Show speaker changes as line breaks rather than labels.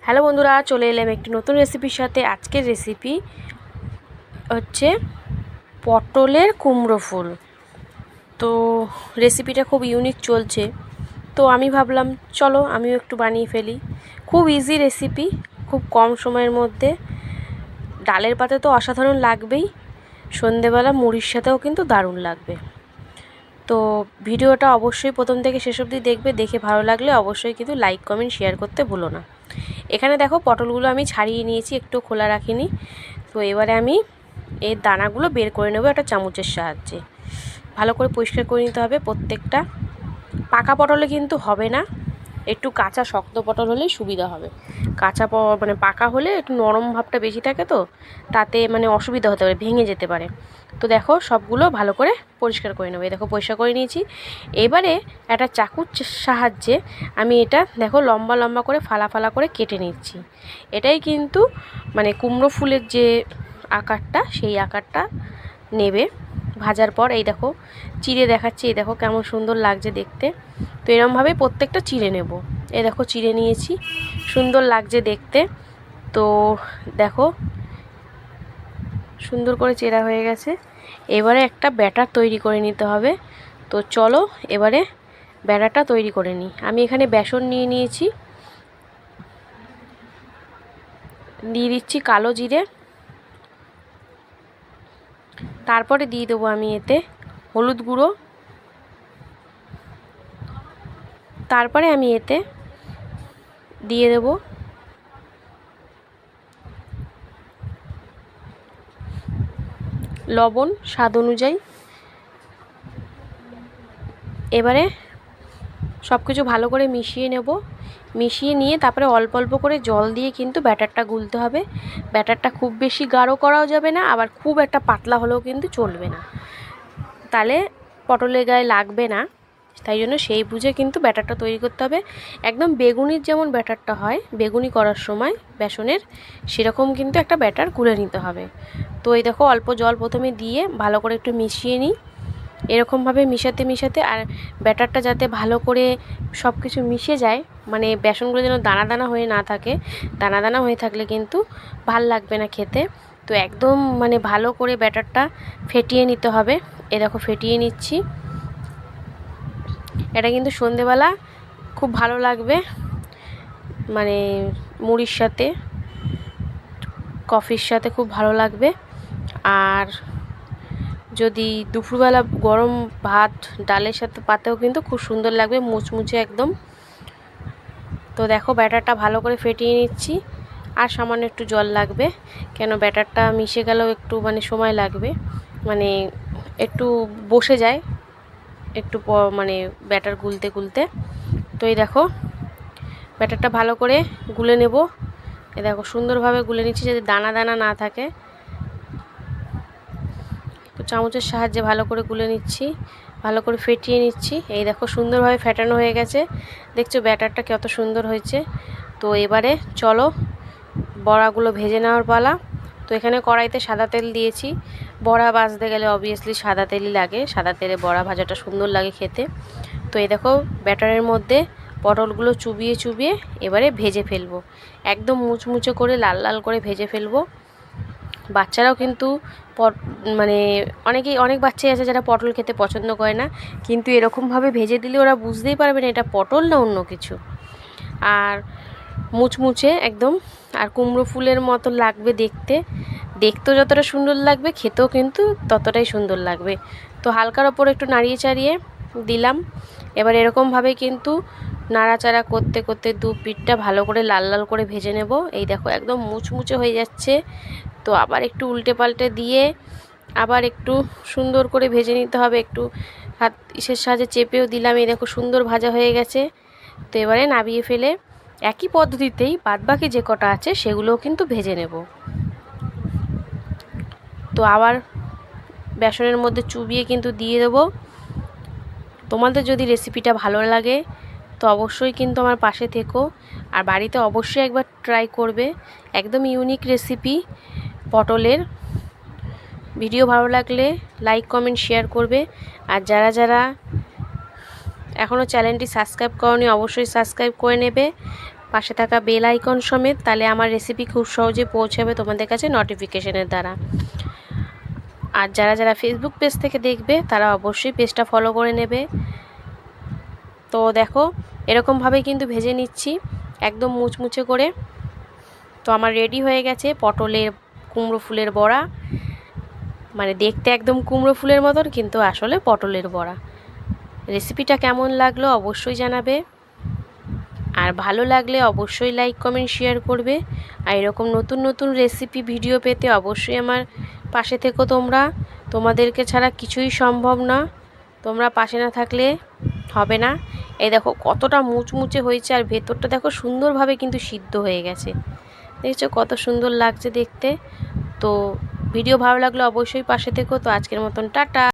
Hello বন্ধুরা, চলে এলাম একটি নতুন রেসিপির সাথে। আজকের রেসিপি হচ্ছে পটলের কুমড়ো ফুল। তো রেসিপিটা খুব ইউনিক চলছে, তো আমি ভাবলাম চলো আমিও একটু বানিয়ে ফেলি। খুব ইজি রেসিপি, খুব কম সময়ের মধ্যে। ডালের পাতে তো অসাধারণ লাগবেই, সন্ধেবেলা মুড়ির সাথেও কিন্তু দারুণ লাগবে। তো ভিডিওটা অবশ্যই প্রথম থেকে শেষ অবধি দেখবে, দেখে ভালো লাগলে অবশ্যই কিন্তু লাইক কমেন্ট শেয়ার করতে ভুলো না। এখানে দেখো পটলগুলো আমি ছাড়িয়ে নিয়েছি, একটু খোলা রাখিনি। তো এবারে আমি এর দানাগুলো বের করে নেব একটা চামচের সাহায্যে। ভালো করে পরিষ্কার করে নিতে হবে প্রত্যেকটা। পাকা পটলে কিন্তু হবে না, একটু কাঁচা শক্ত পটল হলেই সুবিধা হবে। কাঁচা মানে পাকা হলে একটু নরম ভাবটা বেশি থাকে, তো তাতে মানে অসুবিধা হতে পারে, ভেঙে যেতে পারে। তো দেখো সবগুলো ভালো করে পরিষ্কার করে নেবো। দেখো পরিষ্কার করে নিয়েছি। এবারে একটা চাকুর সাহায্যে আমি এটা দেখো লম্বা লম্বা করে ফালা ফালা করে কেটে নিচ্ছি। এটাই কিন্তু মানে কুমড়ো ফুলের যে আকারটা, সেই আকারটা নেবে ভাজার পর। এই দেখো চিড়ে দেখাচ্ছি, এই দেখো কেমন সুন্দর লাগছে দেখতে। তো এরমভাবে প্রত্যেকটা চিড়ে নেব। এই দেখো চিড়ে নিয়েছি, সুন্দর লাগছে দেখতে। তো দেখো সুন্দর করে চেরা হয়ে গেছে। এবারে একটা ব্যাটার তৈরি করে নিতে হবে। তো চলো এবারে ব্যাটারটা তৈরি করে নিই। আমি এখানে বেসন নিয়ে নিয়েছি, দিয়ে দিচ্ছি কালো জিরে, তারপরে দিয়ে দেবো আমি এতে হলুদ গুঁড়ো, তারপরে আমি এতে দিয়ে দেব লবণ স্বাদ অনুযায়ী। এবারে সব কিছু ভালো করে মিশিয়ে নেব। মিশিয়ে নিয়ে তারপরে অল্প অল্প করে জল দিয়ে কিন্তু ব্যাটারটা গুলতে হবে। ব্যাটারটা খুব বেশি গাঢ় করাও যাবে না, আবার খুব একটা পাতলা হলেও কিন্তু চলবে না, তাহলে পটলের গায়ে লাগবে না। তাই জন্য সেই বুঝে কিন্তু ব্যাটারটা তৈরি করতে হবে। একদম বেগুনির যেমন ব্যাটারটা হয় বেগুনি করার সময় বেসনের, সেরকম কিন্তু একটা ব্যাটার গুলে নিতে হবে। তো এই দেখো অল্প জল প্রথমে দিয়ে ভালো করে একটু মিশিয়ে নিই। এরকমভাবে মিশাতে মিশাতে, আর ব্যাটারটা যাতে ভালো করে সব কিছু মিশে যায়, মানে বেসনগুলো যেন দানা দানা হয়ে না থাকে। দানা দানা হয়ে থাকলে কিন্তু ভাল লাগবে না খেতে। তো একদম মানে ভালো করে ব্যাটারটা ফেটিয়ে নিতে হবে। এ দেখো ফেটিয়ে নিচ্ছি। এটা কিন্তু সন্ধেবেলা খুব ভালো লাগবে, মানে মুড়ির সাথে কফির সাথে খুব ভালো লাগবে। আর যদি দুপুরবেলা গরম ভাত ডালের সাথে পাতেও কিন্তু খুব সুন্দর লাগবে, মুচমুচে একদম। তো দেখো ব্যাটারটা ভালো করে ফেটিয়ে নিচ্ছি। আর সামান্য একটু জল লাগবে, কেন ব্যাটারটা মিশে গেলেও একটু মানে সময় লাগবে, মানে একটু বসে যায় একটু মানে ব্যাটার গুলতে গুলতে। তো এই দেখো ব্যাটারটা ভালো করে গুলে নেব। এই দেখো সুন্দরভাবে গুলে নিচ্ছি যাতে দানা দানা না থাকে। তো চামচের সাহায্যে ভালো করে গুলে নিচ্ছি, ভালো করে ফেটিয়ে নিচ্ছি। এই দেখো সুন্দরভাবে ফেটানো হয়ে গেছে, দেখছো ব্যাটারটা কত সুন্দর হয়েছে। তো এবারে চলো বড়াগুলো ভেজে নেওয়ার পালা। তো এখানে কড়াইতে সাদা তেল দিয়েছি। বড়া ভাজতে গেলে অবভিয়াসলি সাদা তেলই লাগে, সাদা তেলে বড়া ভাজাটা সুন্দর লাগে খেতে। তো এই দেখো ব্যাটারের মধ্যে পটলগুলো চুবিয়ে চুবিয়ে এবারে ভেজে ফেলবো, একদম মুচমুচে করে লাল লাল করে ভেজে ফেলবো। বাচ্চারাও কিন্তু মানে অনেক বাচ্চাই আছে যারা পটল খেতে পছন্দ করে না, কিন্তু এরকমভাবে ভেজে দিলে ওরা বুঝতেই পারবে না এটা পটল না অন্য কিছু। আর মুচমুচে একদম, আর কুমড়ো ফুলের মতো লাগবে দেখতে। দেখতেও যতটা সুন্দর লাগবে খেতেও কিন্তু ততটাই সুন্দর লাগবে। তো হালকার ওপর একটু নাড়িয়ে চাড়িয়ে দিলাম। এবার এরকমভাবে কিন্তু নাড়াচাড়া করতে করতে দু পিঠটা ভালো করে লাল লাল করে ভেজে নেব। এই দেখো একদম মুচমুচে হয়ে যাচ্ছে। তো আবার একটু উল্টে পাল্টে দিয়ে আবার একটু সুন্দর করে ভেজে নিতে হবে, একটু হাত ইসের সাহায্যে চেপেও দিলাম। এই দেখো সুন্দর ভাজা হয়ে গেছে। তো এবারে নামিয়ে ফেলে একই পদ্ধতিতেই বাদবাকি যে কটা আছে সেগুলোও কিন্তু ভেজে নেব। তো আবার বেসনের মধ্যে চুবিয়ে কিন্তু দিয়ে দেবো। তোমাদের যদি রেসিপিটা ভালো লাগে তো অবশ্যই কিন্তু আমার পাশে থেকো, আর বাড়িতে অবশ্যই একবার ট্রাই করবে। একদম ইউনিক রেসিপি পটলের। ভিডিও ভালো লাগলে লাইক কমেন্ট শেয়ার করবে। আর যারা যারা এখনও চ্যানেলটি সাবস্ক্রাইব করনি অবশ্যই সাবস্ক্রাইব করে নেবে। পাশে থাকা বেল আইকন সমেত, তাহলে আমার রেসিপি খুব সহজে পৌঁছাবে তোমাদের কাছে নোটিফিকেশনের দ্বারা। আর যারা যারা ফেসবুক পেজ থেকে দেখবে তারা অবশ্যই পেজটা ফলো করে নেবে। তো দেখো এরকমভাবেই কিন্তু ভেজে নিচ্ছি একদম মুচমুচে করে। তো আমার রেডি হয়ে গেছে পটলের কুমড়ো ফুলের বড়া, মানে দেখতে একদম কুমড়ো ফুলের মতন কিন্তু আসলে পটলের বড়া। রেসিপিটা কেমন লাগলো অবশ্যই জানাবে, আর ভালো লাগলে অবশ্যই লাইক কমেন্ট শেয়ার করবে। আর এরকম নতুন নতুন রেসিপি ভিডিও পেতে অবশ্যই আমার পাশে থেকো তোমরা। তোমাদেরকে ছাড়া কিছুই সম্ভব না, তোমরা পাশে না থাকলে হবে না। এই দেখো কতটা মুচমুচে হয়েছে, আর ভেতরটা দেখো সুন্দরভাবে কিন্তু সিদ্ধ হয়ে গেছে, দেখছো কত সুন্দর লাগছে দেখতে। তো ভিডিও ভালো লাগলে অবশ্যই পাশে থেকো। তো আজকের মতন টাটা।